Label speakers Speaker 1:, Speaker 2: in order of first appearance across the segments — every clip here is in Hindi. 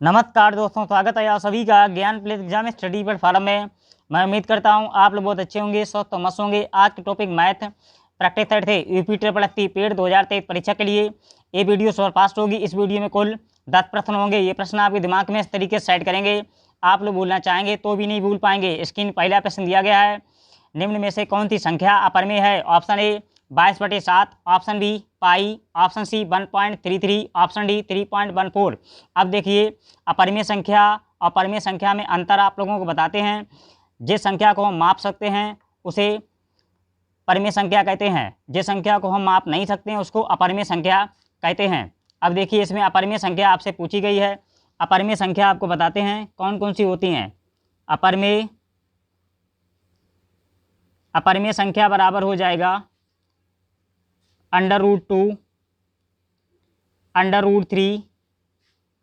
Speaker 1: नमस्कार दोस्तों, स्वागत है आप सभी का ज्ञान प्लेस एग्जाम स्टडी प्लेटफॉर्म में। मैं उम्मीद करता हूं आप लोग बहुत अच्छे होंगे, स्वस्थ और मस्त होंगे। आज के टॉपिक मैथ प्रैक्टिस सेट थे यूपी ट्रिपल एसपी पेड 2023 परीक्षा के लिए। ये वीडियो सुपरफास्ट होगी। इस वीडियो में कुल 10 प्रश्न होंगे। ये प्रश्न आपके दिमाग में इस तरीके से सेट करेंगे, आप लोग भूलना चाहेंगे तो भी नहीं भूल पाएंगे। स्क्रीन पहला प्रश्न दिया गया है, निम्न में से कौन सी संख्या अपरिमेय है? Option A 22/7, option B pi, option C 1.33, option D 3.14। अब देखिए, अपरिमेय संख्या और परिमेय संख्या में अंतर आप लोगों को बताते हैं। जिस संख्या को हम माप सकते हैं उसे परिमेय संख्या कहते हैं, जिस संख्या को हम माप नहीं सकते हैं उसको अपरिमेय संख्या कहते हैं। अब देखिए, इसमें अपरिमेय संख्या आपसे पूछी गई है। अपरिमेय संख्या आपको बताते हैं कौन कौन सी होती हैं। अपरिमेय संख्या बराबर हो जाएगा √2, √3,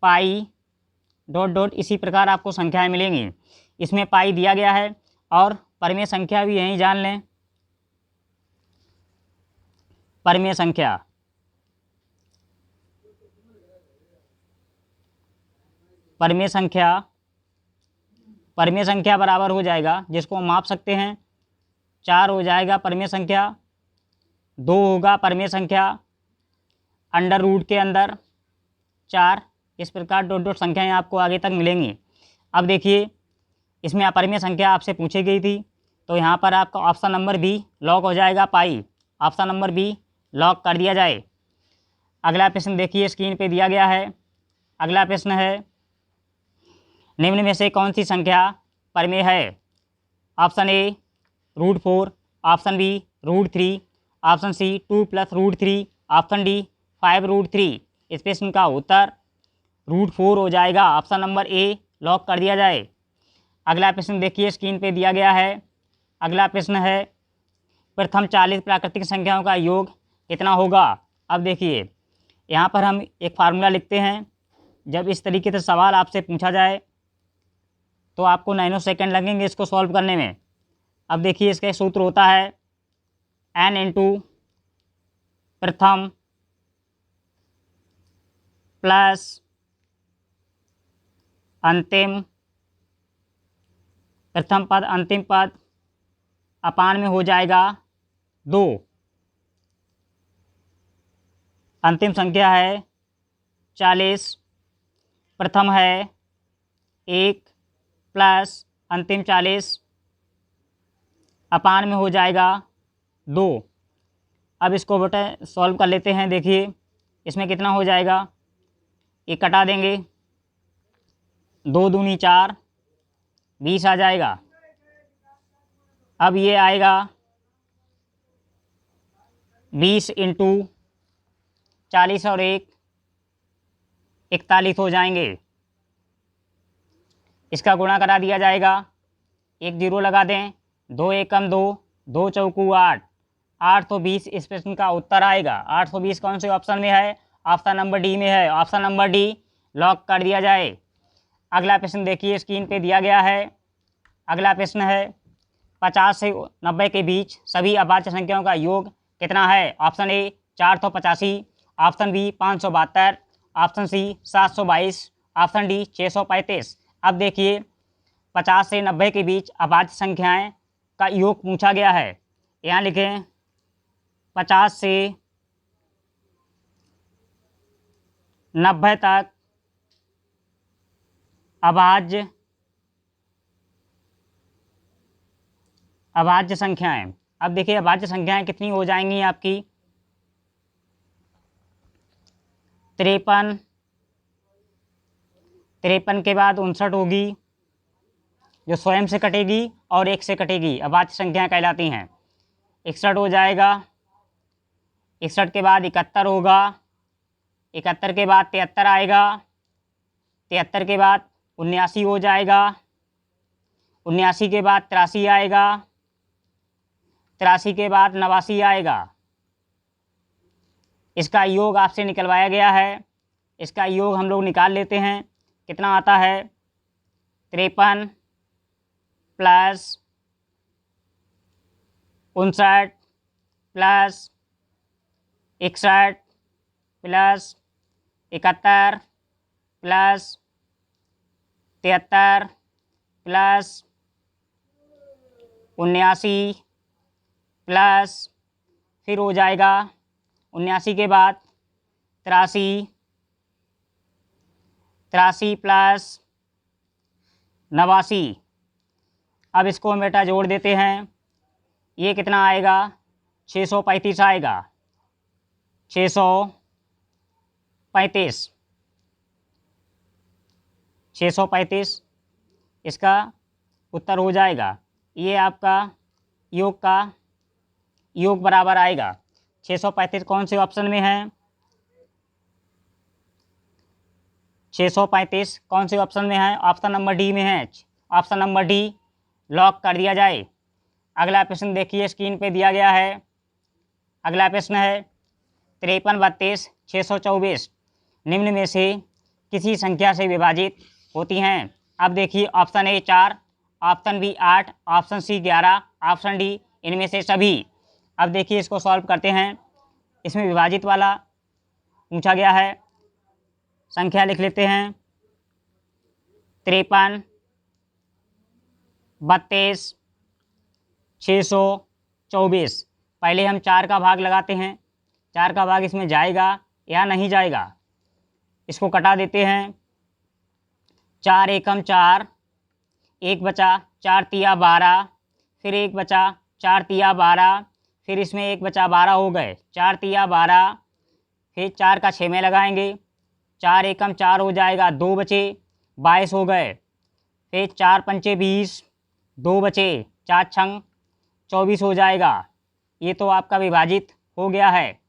Speaker 1: पाई, डॉट डॉट, इसी प्रकार आपको संख्याएं मिलेंगी। इसमें पाई दिया गया है और परिमेय संख्या भी यहीं जान लें। परिमेय संख्या परिमेय संख्या बराबर हो जाएगा, जिसको हम माप सकते हैं, 4 हो जाएगा परिमेय संख्या, 2 होगा परिमेय संख्या, अंडर रूट के अंदर 4, इस प्रकार डॉट डॉट संख्याएं आपको आगे तक मिलेंगी। अब देखिए, इसमें अपरिमेय संख्या आपसे पूछी गई थी, तो यहाँ पर आपका ऑप्शन नंबर बी लॉक हो जाएगा, पाई। ऑप्शन नंबर बी लॉक कर दिया जाए। अगला प्रश्न देखिए, स्क्रीन पे दिया गया है। अगला प्रश्न है, निम्न में से कौन सी संख्या परिमेय है? Option A √4, option B √3, option C 2 + √3, option D 5√3। इस प्रश्न का उत्तर √4 हो जाएगा। ऑप्शन नंबर ए लॉक कर दिया जाए। अगला प्रश्न देखिए, स्क्रीन पे दिया गया है। अगला प्रश्न है, प्रथम 40 प्राकृतिक संख्याओं का योग कितना होगा? अब देखिए, यहाँ पर हम एक फार्मूला लिखते हैं। जब इस तरीके से सवाल आपसे पूछा जाए तो आपको नैनो सेकेंड लगेंगे इसको सॉल्व करने में। अब देखिए, इसका सूत्र होता है n × प्रथम प्लस अंतिम, प्रथम पद अंतिम पद अपान में हो जाएगा 2। अंतिम संख्या है 40, प्रथम है 1 प्लस अंतिम 40 अपान में हो जाएगा 2। अब इसको बेटा सॉल्व कर लेते हैं। देखिए, इसमें कितना हो जाएगा, ये कटा देंगे, 2 दूनी 4, 20 आ जाएगा। अब ये आएगा 20 × 40 और 1 41 हो जाएंगे। इसका गुणा करा दिया जाएगा, 1 0 लगा दें, 2 1 2, 2 चौकू 8, 820 इस प्रश्न का उत्तर आएगा। 820 कौन से ऑप्शन में है? ऑप्शन नंबर डी में है। ऑप्शन नंबर डी लॉक कर दिया जाए। अगला प्रश्न देखिए, स्क्रीन पे दिया गया है। अगला प्रश्न है, 50 से 90 के बीच सभी अभाज्य संख्याओं का योग कितना है? Option A 485, option B 572, option C 722, option D 635। अब देखिए, 50 से 90 के बीच अभाज्य संख्याएं का योग पूछा गया है। यहाँ लिखें 50 से 90 तक अभाज्य संख्याएं। अब देखिए, अभाज्य संख्याएं कितनी हो जाएंगी आपकी? 53, 53 के बाद 59 होगी, जो स्वयं से कटेगी और 1 से कटेगी, अभाज्य संख्याएं कहलाती हैं। 61 हो जाएगा, 61 के बाद 71 होगा, 71 के बाद 73 आएगा, 73 के बाद 79 हो जाएगा, 79 के बाद 83 आएगा, 83 के बाद 89 आएगा। इसका योग आपसे निकलवाया गया है। इसका योग हम लोग निकाल लेते हैं, कितना आता है? 53 plus 59 plus 61 plus 71 plus 73 plus 79 plus फिर हो जाएगा 79 के बाद 83 प्लस 89। अब इसको हम बेटा जोड़ देते हैं, ये कितना आएगा 635 आएगा, 635 इसका उत्तर हो जाएगा। ये आपका योग बराबर आएगा। 635 कौन से ऑप्शन में है? 635 कौन से ऑप्शन में है? ऑप्शन नंबर डी में है। ऑप्शन नंबर डी लॉक कर दिया जाए। अगला प्रश्न देखिए, स्क्रीन पे दिया गया है। अगला प्रश्न है 53 32 624 निम्न में से किसी संख्या से विभाजित होती हैं। अब देखिए, option A 4, option B 8, option C 11, option D इनमें से सभी। अब देखिए, इसको सॉल्व करते हैं। इसमें विभाजित वाला पूछा गया है, संख्या लिख लेते हैं 53 32 624। पहले हम 4 का भाग लगाते हैं। 4 का भाग इसमें जाएगा या नहीं जाएगा, इसको कटा देते हैं। 4 एकम 4, 1 बचा, 4 तिया 12, फिर 1 बचा, 4 तिया 12, फिर इसमें 1 बचा, 12 हो गए। 4 तिया 12, फिर 4 का 6 में लगाएंगे, 4 एकम 4 हो जाएगा, 2 बचे, 22 हो गए। फिर 4 पंचे 20, 2 बचे, 4 छंग 24 हो जाएगा। ये तो आपका विभाजित हो गया है,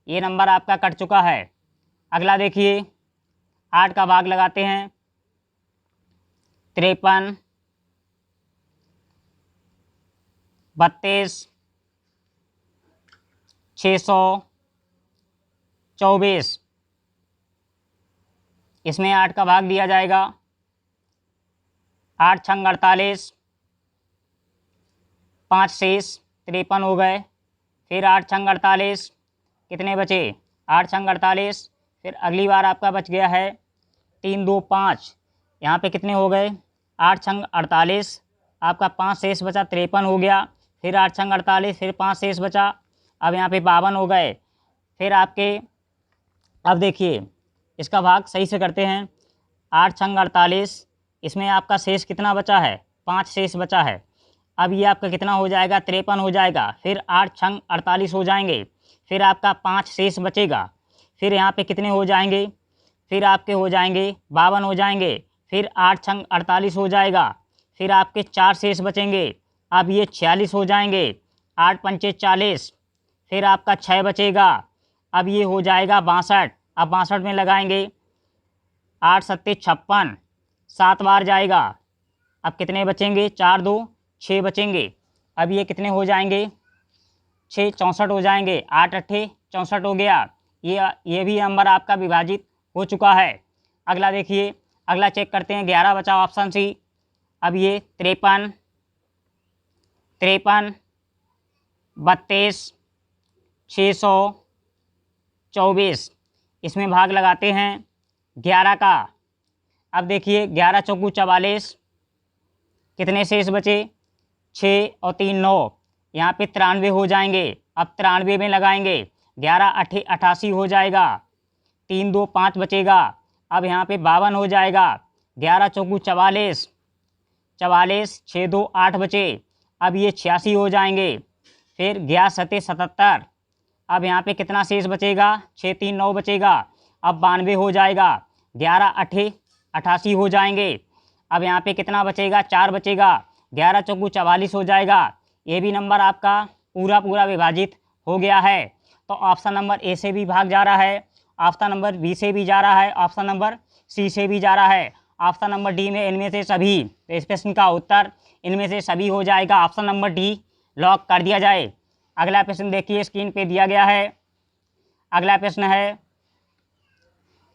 Speaker 1: ये नंबर आपका कट चुका है। अगला देखिए, 8 का भाग लगाते हैं। 53 32 624, इसमें 8 का भाग दिया जाएगा। 8 छंग 48, 5 शेष 53 हो गए। फिर 8 छंग 48, कितने बचे? 8 छंग 48, फिर अगली बार आपका बच गया है 3 2 5, यहाँ पे कितने हो गए? 8 छंग 48, आपका 5 शेष बचा, 53 हो गया। फिर 8 छंग 48, फिर 5 शेष बचा, अब यहाँ पे 52 हो गए। फिर आपके, अब देखिए इसका भाग सही से करते हैं। 8 छंग 48, इसमें आपका शेष कितना बचा है? 5 शेष बचा है। अब ये आपका कितना हो जाएगा? 53 हो जाएगा। फिर 8 छंग 48 हो जाएंगे, फिर आपका 5 शेष बचेगा। फिर यहाँ पे कितने हो जाएंगे? फिर आपके हो जाएंगे 52 हो जाएंगे। फिर 8 छंग 48 हो जाएगा, फिर आपके 4 शेष बचेंगे, अब ये 46 हो जाएंगे। 8 पंचे 40, फिर आपका 6 बचेगा, अब ये हो जाएगा 62। अब 62 में लगाएंगे, 8 सत्ते 56, 7 बार जाएगा। अब कितने बचेंगे? 4 2 6 बचेंगे। अब ये कितने हो जाएंगे? 6 64 हो जाएंगे। 8 अट्ठे 64 हो गया। ये भी नंबर आपका विभाजित हो चुका है। अगला देखिए, अगला चेक करते हैं। 11 बचा, ऑप्शन सी। अब ये 53 32 624, इसमें भाग लगाते हैं 11 का। अब देखिए 11 चौकू 44, कितने शेष बचे? 6 और 3 9, यहाँ पे 93 हो जाएंगे। अब 93 में लगाएंगे, 11 अट्ठे 88 हो जाएगा। 3 2 5 बचेगा, अब यहाँ पे 52 हो जाएगा। 11 चौकू 44, 6 2 8 बचे, अब ये 86 हो जाएंगे। फिर 11 सत्ते 77, अब यहाँ पे कितना शेष बचेगा? 6 3 9 बचेगा, अब 92 हो जाएगा। 11 अट्ठे 88 हो जाएंगे, अब यहाँ पे कितना बचेगा? 4 बचेगा। 11 चौकू 44 हो जाएगा। ये भी नंबर आपका पूरा विभाजित हो गया है। तो ऑप्शन नंबर ए से भी भाग जा रहा है, ऑप्शन नंबर बी से भी जा रहा है, ऑप्शन नंबर सी से भी जा रहा है, ऑप्शन नंबर डी में इनमें से सभी। तो इस प्रश्न का उत्तर इनमें से सभी हो जाएगा। ऑप्शन नंबर डी लॉक कर दिया जाए। अगला प्रश्न देखिए, स्क्रीन पे दिया गया है। अगला प्रश्न है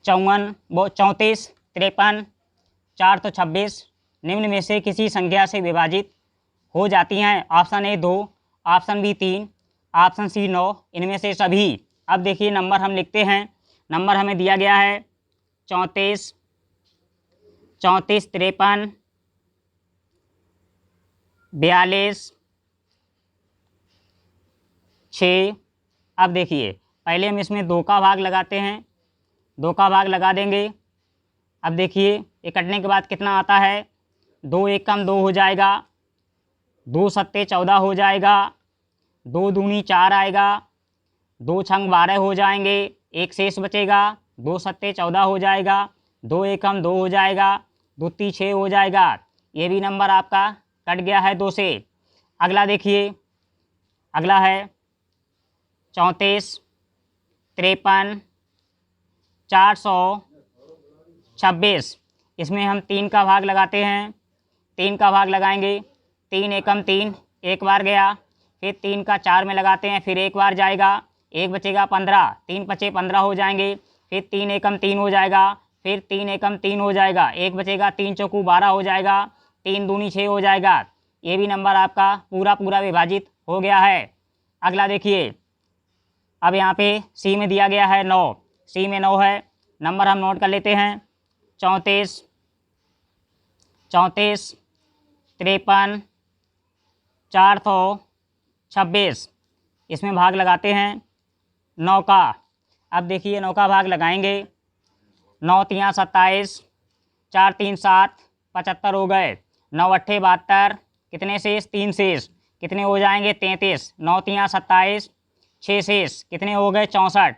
Speaker 1: 34 53 4 तो 26 निम्न में से किसी संख्या से विभाजित हो जाती हैं। Option A 2, option B 3, option C 9, इनमें से सभी। अब देखिए नंबर हम लिखते हैं। नंबर हमें दिया गया है 34 34, 53, 42, 6। अब देखिए पहले हम इसमें 2 का भाग लगाते हैं, 2 का भाग लगा देंगे। अब देखिए ये कटने के बाद कितना आता है, 2 एकम 2 हो जाएगा, 2 सत्ते 14 हो जाएगा, 2 दूनी 4 आएगा, 2 छंग 12 हो जाएंगे, एक शेष बचेगा, 2 सत्ते 14 हो जाएगा, 2 एकम 2 हो जाएगा, 2 ती 6 हो जाएगा। ये भी नंबर आपका कट गया है 2 से। अगला देखिए, अगला है 34, 53, 426। इसमें हम 3 का भाग लगाते हैं, 3 का भाग लगाएंगे, 3 एकम 3 एक बार गया, फिर 3 का 4 में लगाते हैं, फिर एक बार जाएगा, एक बचेगा 15, 3 पचे 15 हो जाएंगे, फिर 3 एकम 3 हो जाएगा, फिर 3 एकम 3 हो जाएगा, एक बचेगा, 3 चौकू 12 हो जाएगा, 3 दूनी 6 हो जाएगा। ये भी नंबर आपका पूरा पूरा विभाजित हो गया है। अगला देखिए, अब यहाँ पे सी में दिया गया है 9, सी में 9 है, नंबर हम नोट कर लेते हैं, 34, 34, 53, 426। इसमें भाग लगाते हैं 9 का। अब देखिए 9 का भाग लगाएंगे, 9 तियाँ 27, 4 3 7, 75 हो गए, 9 अट्ठे 72, कितने शेष, 3 शेष, कितने हो जाएंगे, 33, 9 तियाँ 27, 6 शेष, कितने हो गए, 64,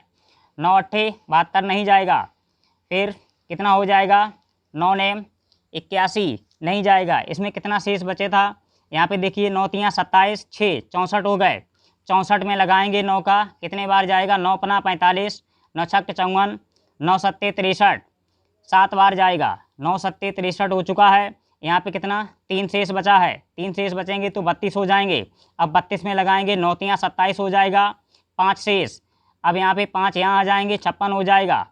Speaker 1: 9 अट्ठे 72 नहीं जाएगा, फिर कितना हो जाएगा, 9 नेम 81 नहीं जाएगा। इसमें कितना शेष बचे था, यहाँ पे देखिए 9 तियाँ 27, 6, 64 हो गए, 64 में लगाएंगे 9 का, कितने बार जाएगा, 9 पना 45, 9 छक 54, 9 सत्ते 63, 7 बार जाएगा, 9 सत्ते 63 हो चुका है। यहाँ पे कितना, 3 शेष बचा है, 3 शेष बचेंगे तो 32 हो जाएंगे। अब 32 में लगाएंगे, 9 तियाँ 27 हो जाएगा, 5 शेष, अब यहाँ पे 5 यहाँ आ जाएंगे, 56 हो जाएगा।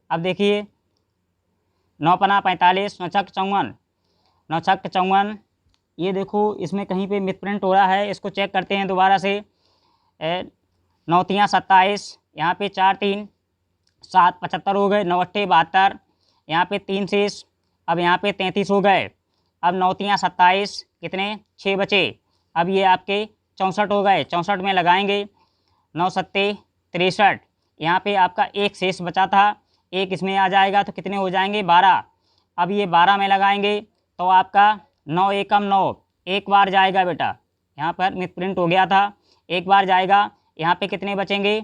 Speaker 1: अब देखिए 9 पना 45, 9 छक 54, 9 छक 54, ये देखो इसमें कहीं पे मिस प्रिंट हो रहा है, इसको चेक करते हैं दोबारा से। 9 तियाँ 27, यहाँ पे 4 3 7, 75 हो गए, 9 अट्ठे 72, यहाँ पे 3 शेष, अब यहाँ पे 33 हो गए। अब 9 तियाँ 27, कितने, 6 बचे, अब ये आपके 64 हो गए, 64 में लगाएंगे, 9 सत्ते 63, यहाँ पे आपका एक शेष बचा था, एक इसमें आ जाएगा तो कितने हो जाएंगे, 12। अब ये 12 में लगाएंगे तो आपका 9 एकम 9 एक बार जाएगा बेटा, यहाँ पर मिस प्रिंट हो गया था, एक बार जाएगा, यहाँ पे कितने बचेंगे,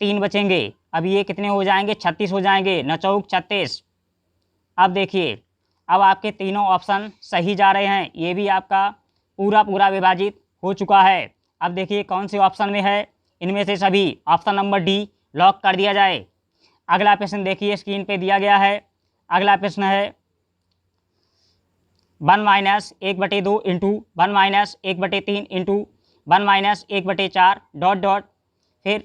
Speaker 1: 3 बचेंगे, अब ये कितने हो जाएंगे, 36 हो जाएंगे, 9 चौक 36। अब देखिए अब आपके तीनों ऑप्शन सही जा रहे हैं, ये भी आपका पूरा पूरा विभाजित हो चुका है। अब देखिए कौन से ऑप्शन में है, इनमें से सभी ऑप्शन नंबर डी लॉक कर दिया जाए। अगला प्रश्न देखिए स्क्रीन पे दिया गया है, अगला प्रश्न है 1 minus 1/2 into 1 minus 1/3 into 1 minus 1/4 dot dot, फिर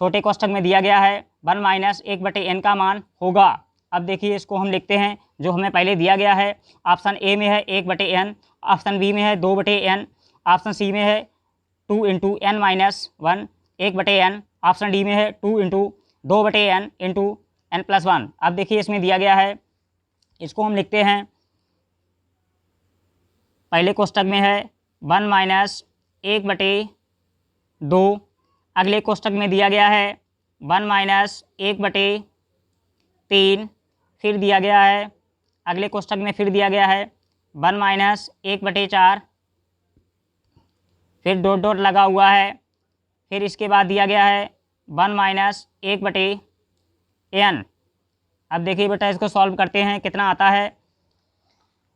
Speaker 1: छोटे कोष्ठक में दिया गया है 1 माइनस 1/n का मान होगा। अब देखिए इसको हम लिखते हैं जो हमें पहले दिया गया है, ऑप्शन ए में है 1/n, ऑप्शन बी में है 2/n, ऑप्शन सी में है 2 into n minus 1 1/n, option D में है 2 इंटू 2/n इंटू n+1। अब देखिए इसमें दिया गया है, इसको हम लिखते हैं, पहले कोष्ठक में है 1 माइनस 1/2, अगले कोष्ठक में दिया गया है 1 माइनस 1/3, फिर दिया गया है, अगले कोष्ठक में फिर दिया गया है 1 माइनस 1/4, फिर डॉट डॉट लगा हुआ है, फिर इसके बाद दिया गया है 1 माइनस 1/n। अब देखिए बेटा इसको सॉल्व करते हैं, कितना आता है,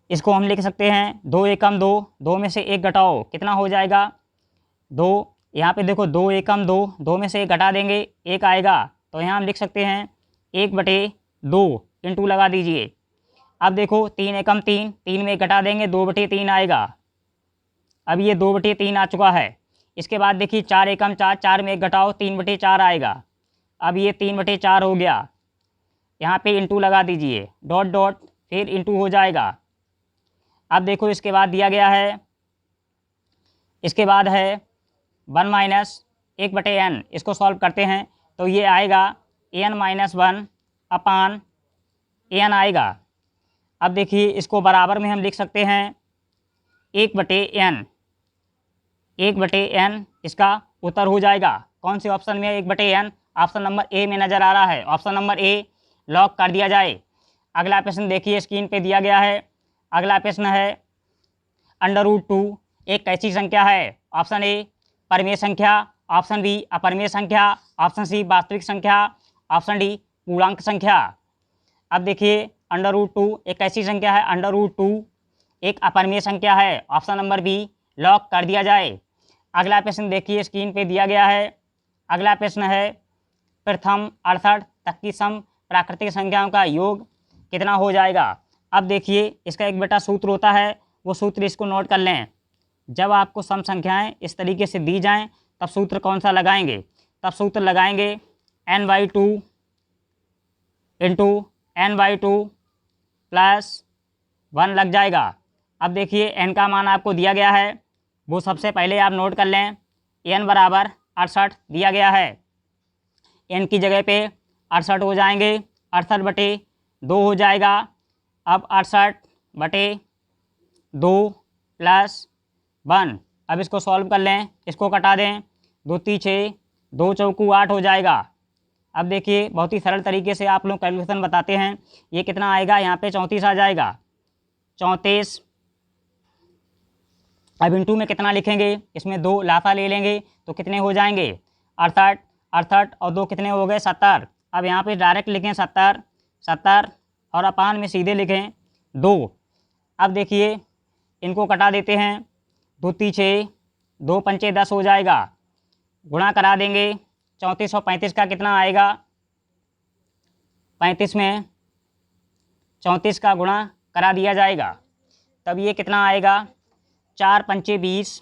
Speaker 1: इसको हम लिख सकते हैं 2 एकम 2, 2 में से 1 घटाओ, कितना हो जाएगा 2, यहाँ पे देखो 2 एकम 2, 2 में से 1 घटा देंगे 1 आएगा, तो यहाँ हम लिख सकते हैं 1/2 इंटू लगा दीजिए। अब देखो 3 एकम 3, 3 में 1 घटा देंगे 2/3 आएगा, अब ये 2/3 आ चुका है। इसके बाद देखिए 4 एकम 4, 4 में 1 घटाओ 3/4 आएगा, अब ये 3/4 हो गया, यहाँ पे इंटू लगा दीजिए, डॉट डॉट फिर इंटू हो जाएगा। अब देखो इसके बाद दिया गया है, इसके बाद है 1 माइनस 1/n, इसको सॉल्व करते हैं तो ये आएगा n-1 अपान n आएगा। अब देखिए इसको बराबर में हम लिख सकते हैं 1/n, 1/n इसका उत्तर हो जाएगा। कौन से ऑप्शन में 1/n? ऑप्शन नंबर ए में नज़र आ रहा है। ऑप्शन नंबर ए लॉक कर दिया जाए। अगला प्रश्न देखिए स्क्रीन पे दिया गया है। अगला प्रश्न है √2 एक कैसी संख्या है? ऑप्शन ए परिमेय संख्या, ऑप्शन बी अपरिमेय संख्या, ऑप्शन सी वास्तविक संख्या, ऑप्शन डी पूर्णांक संख्या। अब देखिए √2 एक कैसी संख्या है? √2 एक अपरिमेय संख्या है। ऑप्शन नंबर बी लॉक कर दिया जाए। अगला प्रश्न देखिए स्क्रीन पे दिया गया है। अगला प्रश्न है प्रथम 68 तक की सम प्राकृतिक संख्याओं का योग कितना हो जाएगा? अब देखिए इसका एक बेटा सूत्र होता है, वो सूत्र इसको नोट कर लें। जब आपको सम संख्याएं इस तरीके से दी जाएं तब सूत्र कौन सा लगाएंगे? तब सूत्र लगाएंगे n/2 इंटू n/2 प्लस 1 लग जाएगा। अब देखिए n का मान आपको दिया गया है, वो सबसे पहले आप नोट कर लें। n बराबर 68 दिया गया है। n की जगह पे 68 हो जाएंगे, 68/2 हो जाएगा। अब 68/2 प्लस 1। अब इसको सॉल्व कर लें, इसको कटा दें। 2 × 6, 2 × 4 8 हो जाएगा। अब देखिए बहुत ही सरल तरीके से आप लोग कैलकुलेशन बताते हैं। ये कितना आएगा? यहाँ पे 34 आ जाएगा, 34। अब इंटू में कितना लिखेंगे? इसमें 2 लाफा ले लेंगे तो कितने हो जाएंगे? 68, 68 और 2 कितने हो गए? 70। अब यहाँ पे डायरेक्ट लिखें 70, 70 और अपान में सीधे लिखें 2। अब देखिए इनको कटा देते हैं। 2 × 6, 2 × 5 10 हो जाएगा। गुणा करा देंगे। 34 और 35 का कितना आएगा? 35 में 34 का गुणा करा दिया जाएगा, तब ये कितना आएगा? 4 × 5 20,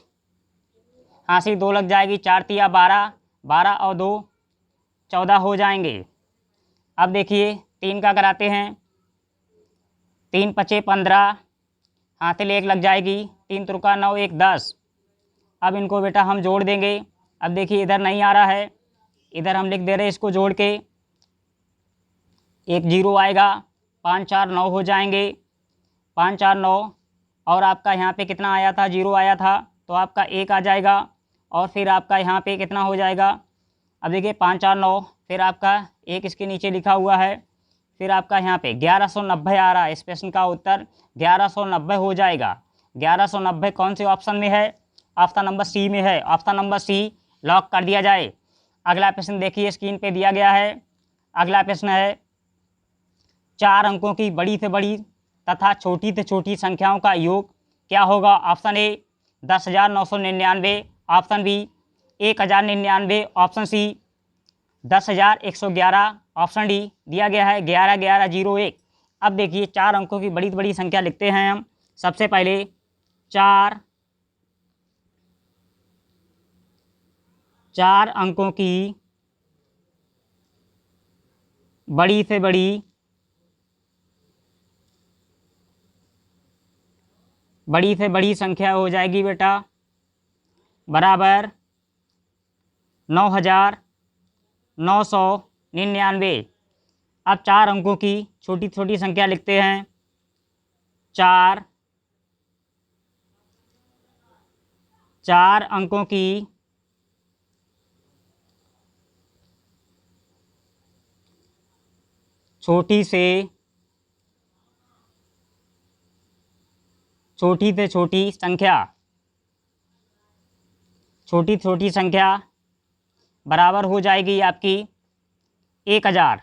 Speaker 1: हासिल 2 लग जाएगी। 4 × 3 12, 12 और 2 14 हो जाएंगे। अब देखिए 3 का कराते हैं। 3 × 5 15, हासिल 1 लग जाएगी। 3 × 3 9, 1 10। अब इनको बेटा हम जोड़ देंगे। अब देखिए इधर नहीं आ रहा है, इधर हम लिख दे रहे हैं इसको जोड़ के। 1 0 आएगा, 5 4 9 हो जाएंगे, 5 4 9 और आपका यहाँ पे कितना आया था? 0 आया था, तो आपका 1 आ जाएगा। और फिर आपका यहाँ पे कितना हो जाएगा? अब देखिए 5 4 9, फिर आपका 1 इसके नीचे लिखा हुआ है, फिर आपका यहाँ पे 1190 आ रहा है। इस प्रश्न का उत्तर 1190 हो जाएगा। 1190 कौन से ऑप्शन में है? ऑप्शन नंबर सी में है। ऑप्शन नंबर सी लॉक कर दिया जाए। अगला प्रश्न देखिए स्क्रीन पे दिया गया है। अगला प्रश्न है 4 अंकों की बड़ी से बड़ी तथा छोटी से छोटी संख्याओं का योग क्या होगा? Option A 10,999, option B 1,099, option C 10,111, option D दिया गया है 11,11,01। अब देखिए 4 अंकों की बड़ी से बड़ी संख्या लिखते हैं हम। सबसे पहले 4 अंकों की बड़ी से बड़ी संख्या हो जाएगी बेटा बराबर 9,999। अब 4 अंकों की छोटी छोटी संख्या लिखते हैं। 4 अंकों की छोटी से छोटी संख्या बराबर हो जाएगी आपकी 1000।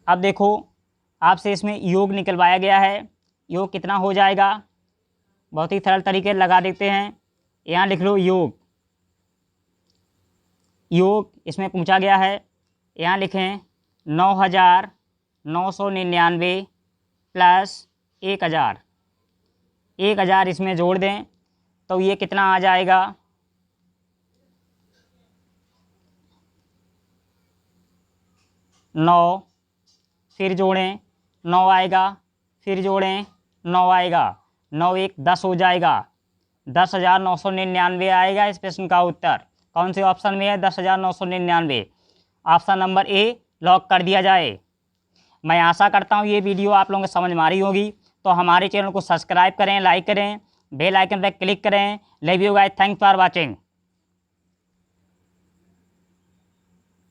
Speaker 1: अब देखो आपसे इसमें योग निकलवाया गया है। योग कितना हो जाएगा? बहुत ही सरल तरीके लगा देते हैं। यहाँ लिख लो योग इसमें पूछा गया है। यहाँ लिखें 9,999 प्लस 1000। 1000 इसमें जोड़ दें तो ये कितना आ जाएगा? 9, फिर जोड़ें 9 आएगा, फिर जोड़ें 9 आएगा, 9 1 10 हो जाएगा। 10,999 आएगा इस प्रश्न का उत्तर। कौन से ऑप्शन में है? 10,999। ऑप्शन नंबर ए लॉक कर दिया जाए। मैं आशा करता हूँ ये वीडियो आप लोगों को समझ में आ रही होगी। तो हमारे चैनल को सब्सक्राइब करें, लाइक करें, बेल आइकन पर क्लिक करें। Love you guys, thanks for watching.